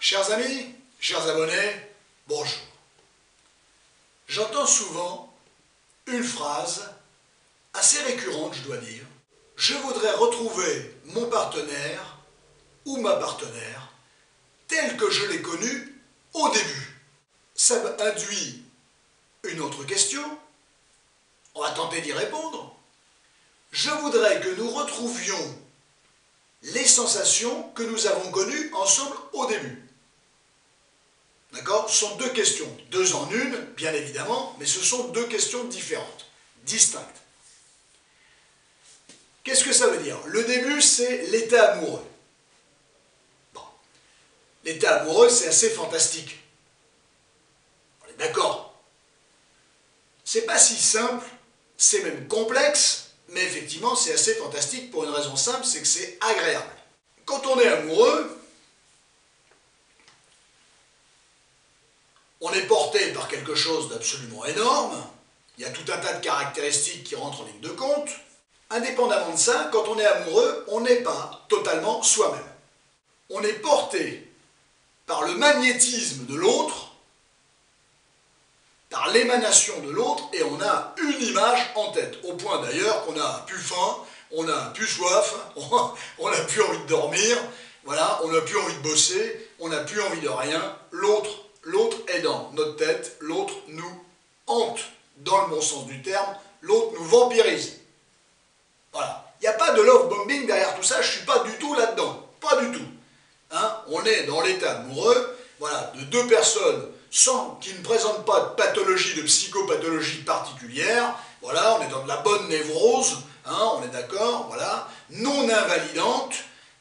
Chers amis, chers abonnés, bonjour. J'entends souvent une phrase assez récurrente, je dois dire. Je voudrais retrouver mon partenaire ou ma partenaire tel que je l'ai connu au début. Ça induit une autre question. On va tenter d'y répondre. Je voudrais que nous retrouvions les sensations que nous avons connues ensemble au début. D'accord? Ce sont deux questions, deux en une, bien évidemment, mais ce sont deux questions différentes, distinctes. Qu'est-ce que ça veut dire? Le début, c'est l'état amoureux. Bon. L'état amoureux, c'est assez fantastique. On est d'accord? C'est pas si simple, c'est même complexe, mais effectivement, c'est assez fantastique pour une raison simple, c'est que c'est agréable. Quand on est amoureux, on est porté par quelque chose d'absolument énorme, il y a tout un tas de caractéristiques qui rentrent en ligne de compte. Indépendamment de ça, quand on est amoureux, on n'est pas totalement soi-même. On est porté par le magnétisme de l'autre, par l'émanation de l'autre, et on a une image en tête, au point d'ailleurs qu'on a plus faim, on a plus soif, on n'a plus envie de dormir, voilà, on n'a plus envie de bosser, on n'a plus envie de rien, l'autre est dans notre tête, l'autre nous hante, dans le bon sens du terme, l'autre nous vampirise. Voilà. Il n'y a pas de love bombing derrière tout ça, je ne suis pas du tout là-dedans. Pas du tout. Hein? On est dans l'état amoureux, voilà, de deux personnes qui ne présentent pas de pathologie, de psychopathologie particulière. Voilà, on est dans de la bonne névrose, hein, on est d'accord, voilà, non invalidante,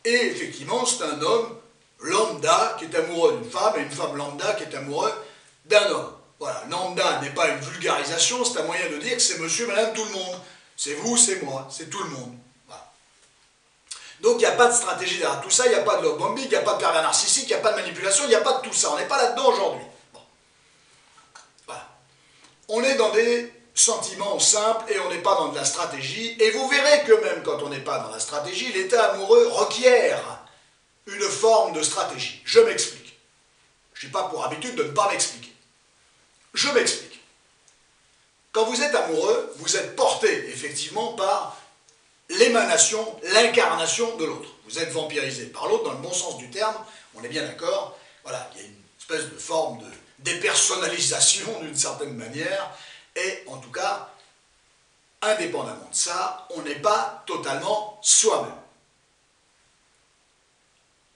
et effectivement, c'est un homme lambda qui est amoureux d'une femme et une femme lambda qui est amoureuse d'un homme. Voilà, lambda n'est pas une vulgarisation, c'est un moyen de dire que c'est monsieur, madame, tout le monde. C'est vous, c'est moi, c'est tout le monde. Voilà. Donc il n'y a pas de stratégie derrière tout ça, il n'y a pas de love bombing, il n'y a pas de pervers narcissique, il n'y a pas de manipulation, il n'y a pas de tout ça. On n'est pas là-dedans aujourd'hui. Bon. Voilà. On est dans des sentiments simples et on n'est pas dans de la stratégie. Et vous verrez que même quand on n'est pas dans la stratégie, l'état amoureux requiert une forme de stratégie. Je m'explique. Je n'ai pas pour habitude de ne pas m'expliquer. Je m'explique. Quand vous êtes amoureux, vous êtes porté effectivement par l'émanation, l'incarnation de l'autre. Vous êtes vampirisé par l'autre dans le bon sens du terme, on est bien d'accord. Voilà, il y a une espèce de forme de dépersonnalisation d'une certaine manière, et en tout cas, indépendamment de ça, on n'est pas totalement soi-même.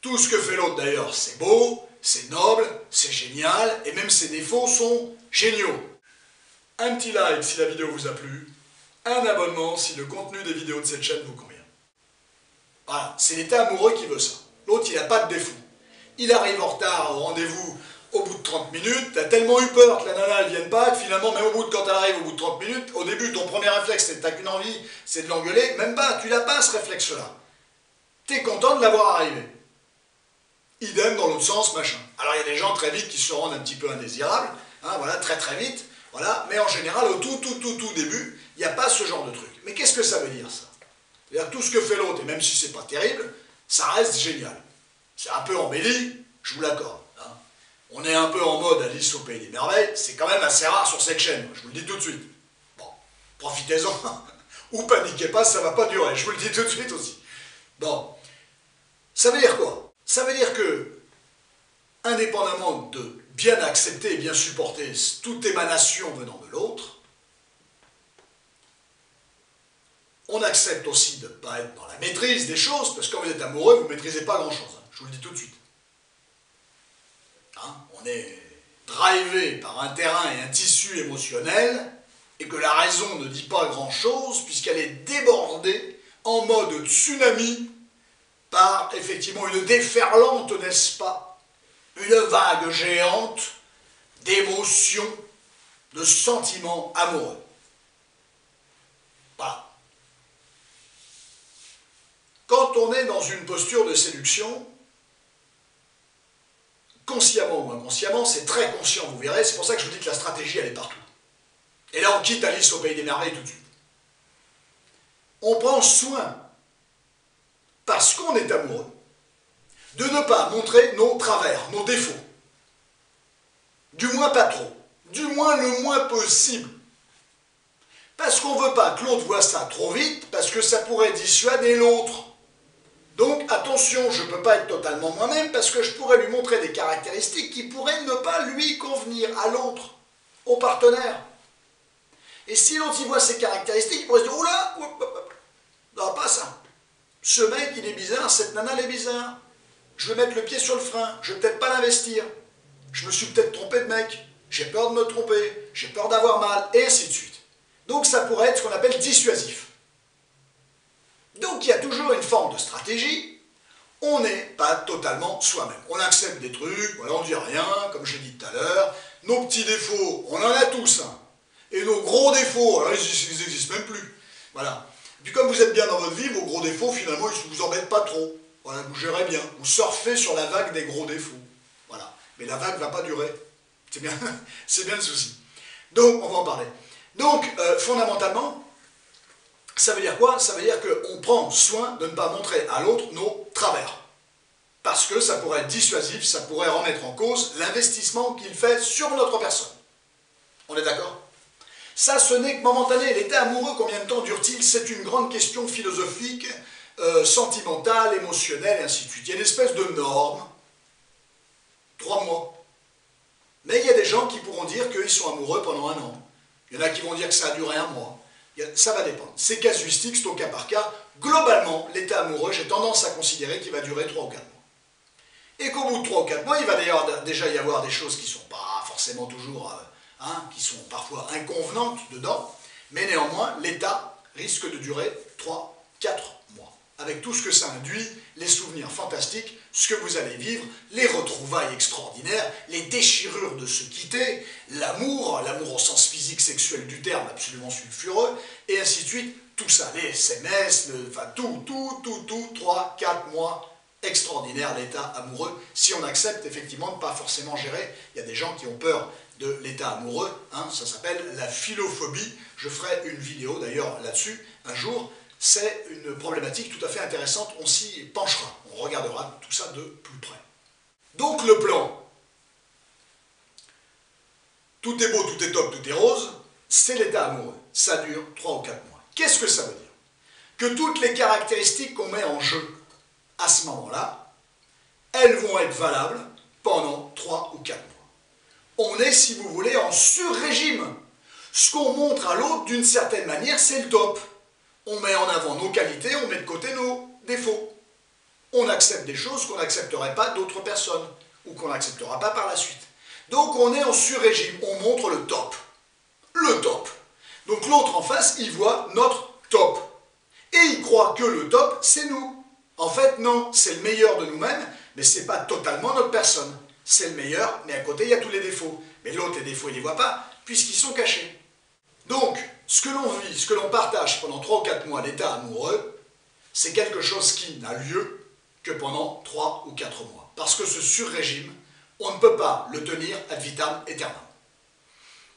Tout ce que fait l'autre d'ailleurs, c'est beau, c'est noble, c'est génial, et même ses défauts sont géniaux. Un petit like si la vidéo vous a plu, un abonnement si le contenu des vidéos de cette chaîne vous convient. Voilà, c'est l'état amoureux qui veut ça. L'autre, il n'a pas de défaut. Il arrive en retard au rendez-vous au bout de 30 minutes, t'as tellement eu peur que la nana ne vienne pas, que finalement, même quand elle arrive au bout de 30 minutes, au début, ton premier réflexe, c'est que t'as qu'une envie, c'est de l'engueuler, même pas, tu l'as pas ce réflexe-là. T'es content de l'avoir arrivé. Idem dans l'autre sens, machin. Alors il y a des gens très vite qui se rendent un petit peu indésirables, hein, voilà, très vite. Voilà, mais en général, au tout début, il n'y a pas ce genre de truc. Mais qu'est-ce que ça veut dire, ça? C'est-à-dire tout ce que fait l'autre, et même si c'est pas terrible, ça reste génial. C'est un peu embelli, je vous l'accorde. Hein. On est un peu en mode Alice au Pays des Merveilles, c'est quand même assez rare sur cette chaîne, je vous le dis tout de suite. Bon, profitez-en, ou paniquez pas, ça va pas durer, je vous le dis tout de suite aussi. Bon, ça veut dire quoi? Ça veut dire que, indépendamment de bien accepter et bien supporter toute émanation venant de l'autre, on accepte aussi de ne pas être dans la maîtrise des choses, parce que quand vous êtes amoureux, vous ne maîtrisez pas grand-chose, hein, je vous le dis tout de suite. Hein, on est drivé par un terrain et un tissu émotionnel, et que la raison ne dit pas grand-chose, puisqu'elle est débordée en mode tsunami par, effectivement, une déferlante, n'est-ce pas, une vague géante d'émotions, de sentiments amoureux. Voilà. Quand on est dans une posture de séduction, consciemment ou inconsciemment, c'est très conscient, vous verrez, c'est pour ça que je vous dis que la stratégie, elle est partout. Et là, on quitte Alice au Pays des Merveilles tout de suite. On prend soin, parce qu'on est amoureux, de ne pas montrer nos travers, nos défauts. Du moins pas trop. Du moins le moins possible. Parce qu'on ne veut pas que l'autre voit ça trop vite, parce que ça pourrait dissuader l'autre. Donc attention, je ne peux pas être totalement moi-même, parce que je pourrais lui montrer des caractéristiques qui pourraient ne pas lui convenir à l'autre, au partenaire. Et si l'autre y voit ces caractéristiques, il pourrait se dire « Oula, non, pas ça. Ce mec, il est bizarre, cette nana, elle est bizarre. Je vais mettre le pied sur le frein, je vais peut-être pas l'investir. Je me suis peut-être trompé de mec, j'ai peur de me tromper, j'ai peur d'avoir mal, et ainsi de suite. » Donc ça pourrait être ce qu'on appelle dissuasif. Donc il y a toujours une forme de stratégie. On n'est pas totalement soi-même. On accepte des trucs, voilà, on ne dit rien, comme j'ai dit tout à l'heure. Nos petits défauts, on en a tous. Hein. Et nos gros défauts, alors ils n'existent même plus. Voilà. Et puis comme vous êtes bien dans votre vie, vos gros défauts, finalement, ils ne vous embêtent pas trop. Voilà, vous gérez bien. Vous surfez sur la vague des gros défauts. Voilà. Mais la vague ne va pas durer. C'est bien, c'est bien le souci. Donc, on va en parler. Donc, fondamentalement, ça veut dire quoi? Ça veut dire qu'on prend soin de ne pas montrer à l'autre nos travers. Parce que ça pourrait être dissuasif, ça pourrait remettre en cause l'investissement qu'il fait sur notre personne. On est d'accord? Ça, ce n'est que momentané. L'état amoureux, combien de temps dure-t-il? C'est une grande question philosophique, sentimentale, émotionnelle, et ainsi de suite. Il y a une espèce de norme. 3 mois. Mais il y a des gens qui pourront dire qu'ils sont amoureux pendant 1 an. Il y en a qui vont dire que ça a duré 1 mois. Ça va dépendre. C'est casuistique, c'est au cas par cas. Globalement, l'état amoureux, j'ai tendance à considérer qu'il va durer 3 ou 4 mois. Et qu'au bout de 3 ou 4 mois, il va d'ailleurs déjà y avoir des choses qui ne sont pas forcément toujours, qui sont parfois inconvenantes dedans, mais néanmoins, l'état risque de durer 3, 4 mois. Avec tout ce que ça induit, les souvenirs fantastiques, ce que vous allez vivre, les retrouvailles extraordinaires, les déchirures de se quitter, l'amour au sens physique, sexuel du terme, absolument sulfureux, et ainsi de suite, tout ça, les SMS, enfin tout, 3, 4 mois, extraordinaire l'état amoureux, si on accepte effectivement de ne pas forcément gérer. Il y a des gens qui ont peur de l'état amoureux, ça s'appelle la philophobie. Je ferai une vidéo d'ailleurs là-dessus un jour. C'est une problématique tout à fait intéressante, on s'y penchera, on regardera tout ça de plus près. Donc le plan, tout est beau, tout est top, tout est rose, c'est l'état amoureux, ça dure 3 ou 4 mois. Qu'est-ce que ça veut dire? Que toutes les caractéristiques qu'on met en jeu à ce moment-là, elles vont être valables pendant 3 ou 4 mois. On est, si vous voulez, en sur-régime. Ce qu'on montre à l'autre, d'une certaine manière, c'est le top. On met en avant nos qualités, on met de côté nos défauts. On accepte des choses qu'on n'accepterait pas d'autres personnes, ou qu'on n'acceptera pas par la suite. Donc on est en sur-régime, on montre le top. Le top. Donc l'autre en face, il voit notre top. Et il croit que le top, c'est nous. En fait, non, c'est le meilleur de nous-mêmes, mais ce n'est pas totalement notre personne. C'est le meilleur, mais à côté, il y a tous les défauts. Mais l'autre, les défauts, il ne les voit pas, puisqu'ils sont cachés. Donc, ce que l'on vit, ce que l'on partage pendant 3 ou 4 mois, l'état amoureux, c'est quelque chose qui n'a lieu que pendant 3 ou 4 mois. Parce que ce sur-régime, on ne peut pas le tenir ad vitam aeternam.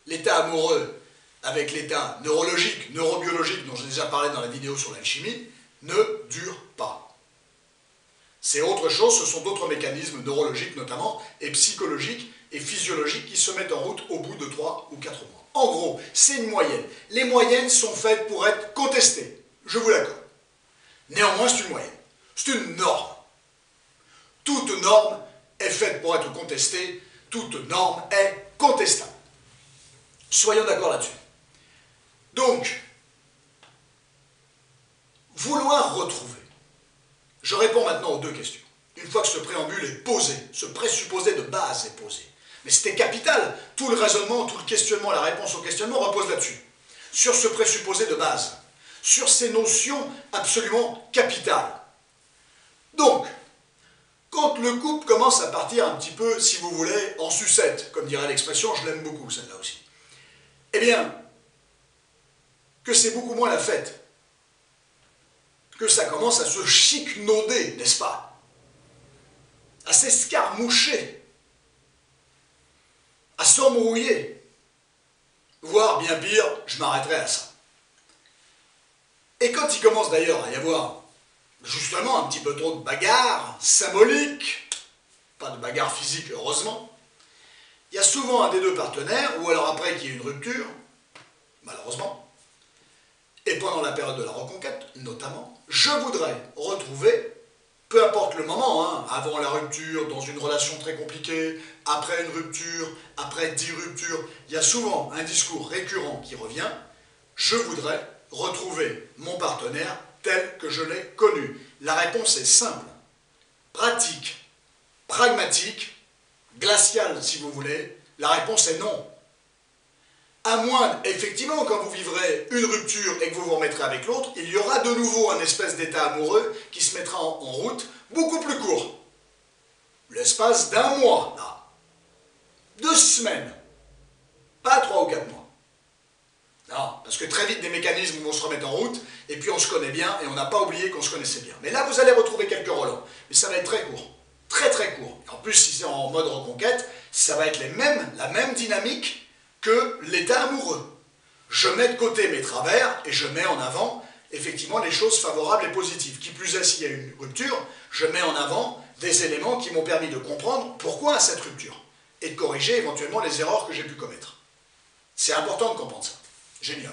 L'état amoureux, avec l'état neurologique, neurobiologique, dont j'ai déjà parlé dans la vidéo sur l'alchimie, ne dure pas. C'est autre chose, ce sont d'autres mécanismes neurologiques notamment, et psychologiques et physiologiques qui se mettent en route au bout de 3 ou 4 mois. En gros, c'est une moyenne. Les moyennes sont faites pour être contestées, je vous l'accorde. Néanmoins, c'est une moyenne. C'est une norme. Toute norme est faite pour être contestée, toute norme est contestable. Soyons d'accord là-dessus. Donc, vouloir retrouver. Je réponds maintenant aux 2 questions. Une fois que ce préambule est posé, ce présupposé de base est posé. Mais c'était capital. Tout le raisonnement, tout le questionnement, la réponse au questionnement repose là-dessus. Sur ce présupposé de base. Sur ces notions absolument capitales. Donc, quand le couple commence à partir un petit peu, si vous voulez, en sucette, comme dirait l'expression, je l'aime beaucoup celle-là aussi, eh bien, que c'est beaucoup moins la fête, que ça commence à se chiquenauder, n'est-ce pas? À s'escarmoucher, à s'embrouiller, voire bien pire, je m'arrêterai à ça. Et quand il commence d'ailleurs à y avoir justement un petit peu trop de bagarre symbolique, pas de bagarre physique heureusement, il y a souvent un des deux partenaires, ou alors après qu'il y ait une rupture, malheureusement, et pendant la période de la reconquête notamment, je voudrais retrouver, peu importe le moment, hein, avant la rupture, dans une relation très compliquée, après une rupture, après 10 ruptures, il y a souvent un discours récurrent qui revient, je voudrais retrouver mon partenaire tel que je l'ai connu. La réponse est simple, pratique, pragmatique, glaciale si vous voulez, la réponse est non. À moins, effectivement, quand vous vivrez une rupture et que vous vous remettrez avec l'autre, il y aura de nouveau un espèce d'état amoureux qui se mettra en route, beaucoup plus court. L'espace d'un mois, là. 2 semaines. Pas 3 ou 4 mois. Non, parce que très vite des mécanismes vont se remettre en route, et puis on se connaît bien, et on n'a pas oublié qu'on se connaissait bien. Mais là, vous allez retrouver quelques relents. Mais ça va être très court. Très très court. En plus, si c'est en mode reconquête, ça va être la même dynamique que l'état amoureux. Je mets de côté mes travers et je mets en avant effectivement les choses favorables et positives. Qui plus est, s'il y a une rupture, je mets en avant des éléments qui m'ont permis de comprendre pourquoi cette rupture et de corriger éventuellement les erreurs que j'ai pu commettre. C'est important de comprendre ça. Génial.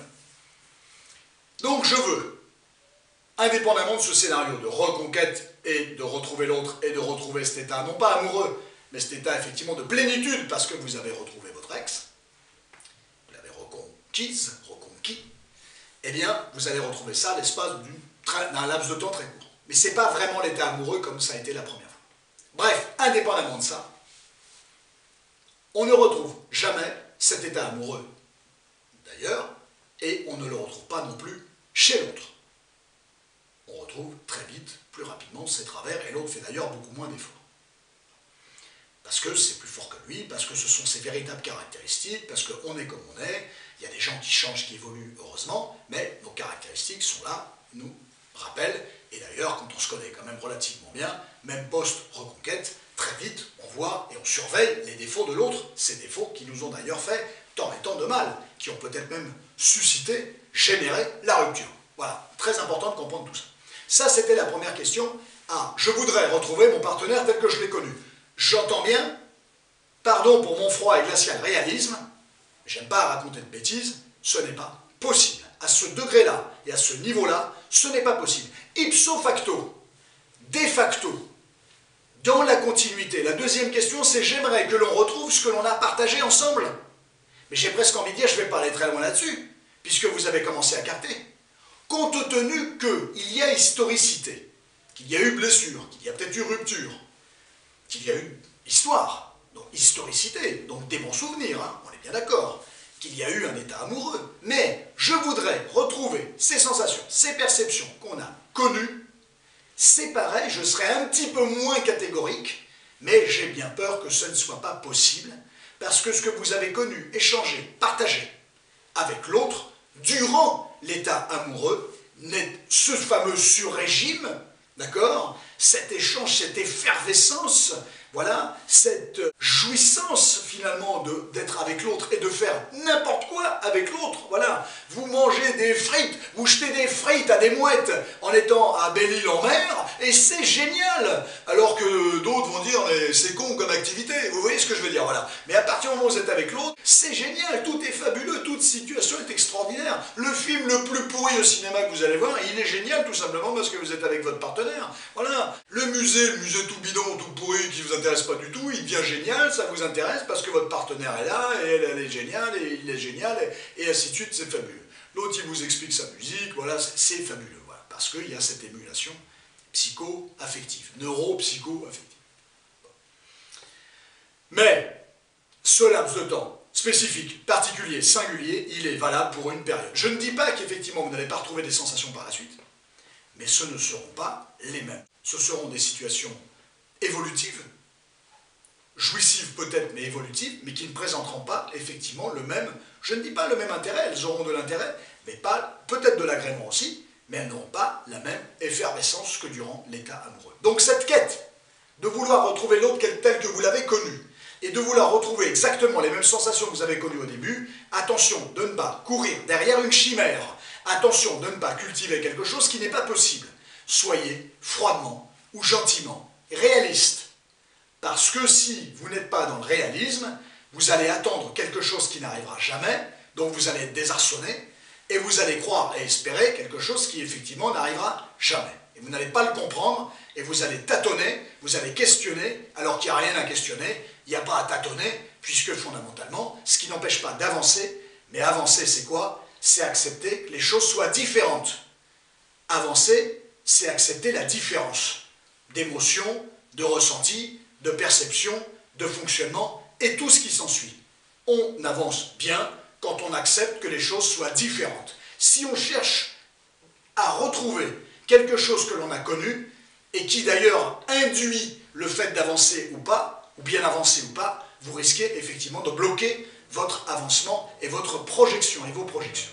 Donc je veux, indépendamment de ce scénario de reconquête et de retrouver l'autre et de retrouver cet état, non pas amoureux, mais cet état effectivement de plénitude parce que vous avez retrouvé votre ex, reconquis, eh bien, vous allez retrouver ça à l'espace d'un laps de temps très court. Mais ce n'est pas vraiment l'état amoureux comme ça a été la première fois. Bref, indépendamment de ça, on ne retrouve jamais cet état amoureux, d'ailleurs, et on ne le retrouve pas non plus chez l'autre. On retrouve très vite, plus rapidement, ses travers, et l'autre fait d'ailleurs beaucoup moins d'efforts. Parce que c'est plus fort que lui, parce que ce sont ses véritables caractéristiques, parce qu'on est comme on est. Il y a des gens qui changent, qui évoluent, heureusement, mais nos caractéristiques sont là, nous rappellent, et d'ailleurs, quand on se connaît quand même relativement bien, même post-reconquête, très vite, on voit et on surveille les défauts de l'autre, ces défauts qui nous ont d'ailleurs fait tant et tant de mal, qui ont peut-être même suscité, généré la rupture. Voilà, très important de comprendre tout ça. Ça, c'était la première question. Ah, je voudrais retrouver mon partenaire tel que je l'ai connu. J'entends bien, pardon pour mon froid et glacial réalisme, j'aime pas raconter de bêtises, ce n'est pas possible. À ce degré-là et à ce niveau-là, ce n'est pas possible. Ipso facto, de facto, dans la continuité. La deuxième question, c'est j'aimerais que l'on retrouve ce que l'on a partagé ensemble. Mais j'ai presque envie de dire, je vais pas aller très loin là-dessus, puisque vous avez commencé à capter. Compte tenu qu'il y a historicité, qu'il y a eu blessure, qu'il y a peut-être eu rupture, qu'il y a eu histoire, donc historicité, donc des bons souvenirs, hein, on est bien d'accord, qu'il y a eu un état amoureux, mais je voudrais retrouver ces sensations, ces perceptions qu'on a connues, c'est pareil, je serais un petit peu moins catégorique, mais j'ai bien peur que ce ne soit pas possible, parce que ce que vous avez connu, échangé, partagé avec l'autre, durant l'état amoureux, ce fameux sur-régime, d'accord, cet échange, cette effervescence, voilà, cette jouissance finalement d'être avec l'autre et de faire n'importe quoi avec l'autre, voilà. Vous mangez des frites, vous jetez des frites à des mouettes en étant à Belle-Île-en-Mer et c'est génial. Alors que d'autres vont dire mais c'est con comme activité, vous voyez ce que je veux dire, voilà. Mais à partir du moment où vous êtes avec l'autre, c'est génial, tout est fabuleux, toute situation est extraordinaire. Le film le plus pourri au cinéma que vous allez voir, il est génial tout simplement parce que vous êtes avec votre partenaire, voilà. Le musée tout bidon, tout pourri qui vous intéresse pas du tout, il devient génial, ça vous intéresse parce que votre partenaire est là, et elle est géniale, et il est génial, et ainsi de suite, c'est fabuleux. L'autre, il vous explique sa musique, voilà, c'est fabuleux, voilà, parce qu'il y a cette émulation psycho-affective, neuro-psycho-affective. Mais, ce laps de temps spécifique, particulier, singulier, il est valable pour une période. Je ne dis pas qu'effectivement vous n'allez pas retrouver des sensations par la suite, mais ce ne seront pas les mêmes. Ce seront des situations évolutives, jouissives peut-être, mais évolutives, mais qui ne présenteront pas effectivement le même, je ne dis pas le même intérêt, elles auront de l'intérêt, mais pas, peut-être de l'agrément aussi, mais elles n'auront pas la même effervescence que durant l'état amoureux. Donc cette quête de vouloir retrouver l'autre tel que vous l'avez connu, et de vouloir retrouver exactement les mêmes sensations que vous avez connues au début, attention de ne pas courir derrière une chimère, attention de ne pas cultiver quelque chose qui n'est pas possible. soyez froidement ou gentiment réaliste. Parce que si vous n'êtes pas dans le réalisme, vous allez attendre quelque chose qui n'arrivera jamais, donc vous allez être désarçonné, et vous allez croire et espérer quelque chose qui effectivement n'arrivera jamais. Et vous n'allez pas le comprendre, et vous allez tâtonner, vous allez questionner, alors qu'il n'y a rien à questionner, il n'y a pas à tâtonner, puisque fondamentalement, ce qui n'empêche pas d'avancer, mais avancer c'est quoi? C'est accepter que les choses soient différentes. Avancer, c'est accepter la différence d'émotions, de ressentis, de perception, de fonctionnement, et tout ce qui s'ensuit. On avance bien quand on accepte que les choses soient différentes. Si on cherche à retrouver quelque chose que l'on a connu, et qui d'ailleurs induit le fait d'avancer ou pas, ou bien avancer ou pas, vous risquez effectivement de bloquer votre avancement et votre projection et vos projections.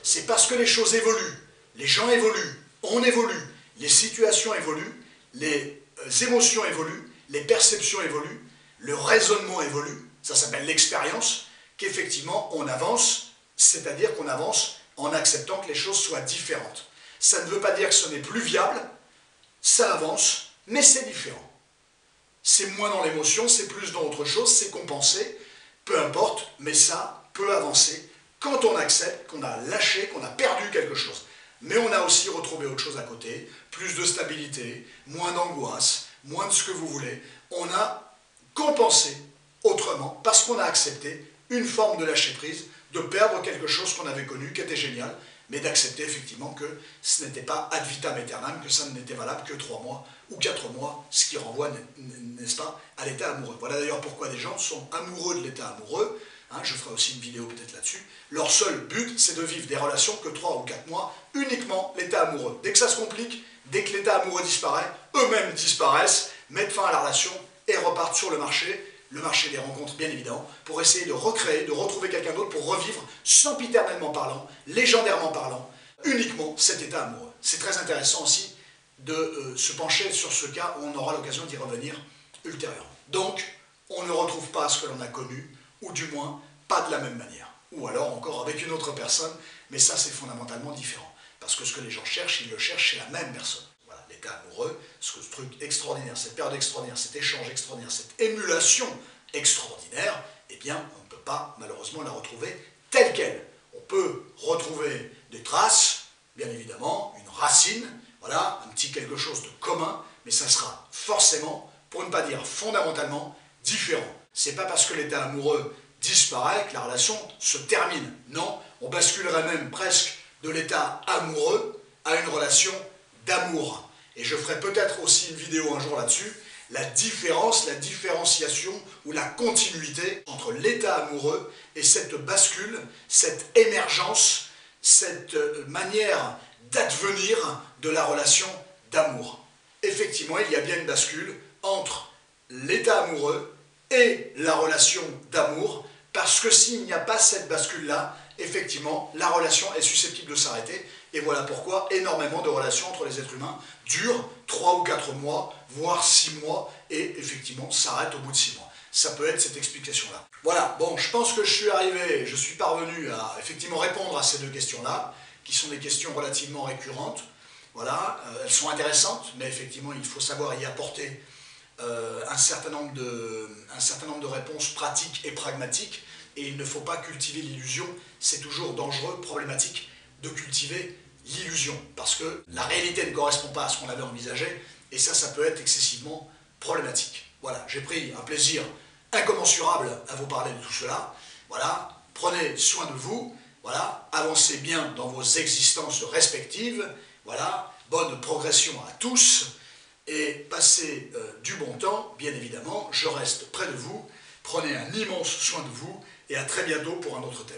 C'est parce que les choses évoluent, les gens évoluent, on évolue, les situations évoluent, les émotions évoluent, les perceptions évoluent, le raisonnement évolue, ça s'appelle l'expérience, qu'effectivement on avance, c'est-à-dire qu'on avance en acceptant que les choses soient différentes. Ça ne veut pas dire que ce n'est plus viable, ça avance, mais c'est différent. C'est moins dans l'émotion, c'est plus dans autre chose, c'est compensé, peu importe, mais ça peut avancer quand on accepte qu'on a lâché, qu'on a perdu quelque chose. Mais on a aussi retrouvé autre chose à côté, plus de stabilité, moins d'angoisse, moins de ce que vous voulez. On a compensé autrement parce qu'on a accepté une forme de lâcher prise, de perdre quelque chose qu'on avait connu, qui était génial, mais d'accepter effectivement que ce n'était pas ad vitam aeternam, que ça n'était valable que 3 mois ou 4 mois, ce qui renvoie, n'est-ce pas, à l'état amoureux. Voilà d'ailleurs pourquoi des gens sont amoureux de l'état amoureux, hein, je ferai aussi une vidéo peut-être là-dessus. Leur seul but, c'est de vivre des relations que 3 ou 4 mois, uniquement l'état amoureux. Dès que ça se complique, dès que l'état amoureux disparaît, eux-mêmes disparaissent, mettent fin à la relation et repartent sur le marché des rencontres bien évidemment, pour essayer de recréer, de retrouver quelqu'un d'autre, pour revivre, sempiternellement parlant, légendairement parlant, uniquement cet état amoureux. C'est très intéressant aussi de se pencher sur ce cas, où on aura l'occasion d'y revenir ultérieurement. Donc, on ne retrouve pas ce que l'on a connu, ou du moins, pas de la même manière. Ou alors encore avec une autre personne, mais ça c'est fondamentalement différent. Parce que ce que les gens cherchent, ils le cherchent chez la même personne. Voilà, l'état amoureux, ce truc extraordinaire, cette période extraordinaire, cet échange extraordinaire, cette émulation extraordinaire, eh bien, on ne peut pas malheureusement la retrouver telle qu'elle. On peut retrouver des traces, bien évidemment, une racine, voilà, un petit quelque chose de commun, mais ça sera forcément, pour ne pas dire fondamentalement, différent. C'est pas parce que l'état amoureux disparaît que la relation se termine. Non, on basculerait même presque de l'état amoureux à une relation d'amour. Et je ferai peut-être aussi une vidéo un jour là-dessus, la différence, la différenciation ou la continuité entre l'état amoureux et cette bascule, cette émergence, cette manière d'advenir de la relation d'amour. Effectivement, il y a bien une bascule entre l'état amoureux et la relation d'amour, parce que s'il n'y a pas cette bascule-là, effectivement, la relation est susceptible de s'arrêter, et voilà pourquoi énormément de relations entre les êtres humains durent 3 ou 4 mois, voire 6 mois, et effectivement s'arrêtent au bout de 6 mois. Ça peut être cette explication-là. Voilà, bon, je pense que je suis parvenu à effectivement répondre à ces 2 questions-là, qui sont des questions relativement récurrentes. Voilà, elles sont intéressantes, mais effectivement, il faut savoir y apporter un certain nombre de réponses pratiques et pragmatiques, et il ne faut pas cultiver l'illusion. C'est toujours dangereux, problématique de cultiver l'illusion, parce que la réalité ne correspond pas à ce qu'on avait envisagé, et ça peut être excessivement problématique. Voilà, j'ai pris un plaisir incommensurable à vous parler de tout cela. Voilà, prenez soin de vous, voilà, avancez bien dans vos existences respectives, voilà, bonne progression à tous, et passez du bon temps, bien évidemment, je reste près de vous, prenez un immense soin de vous, et à très bientôt pour un autre thème.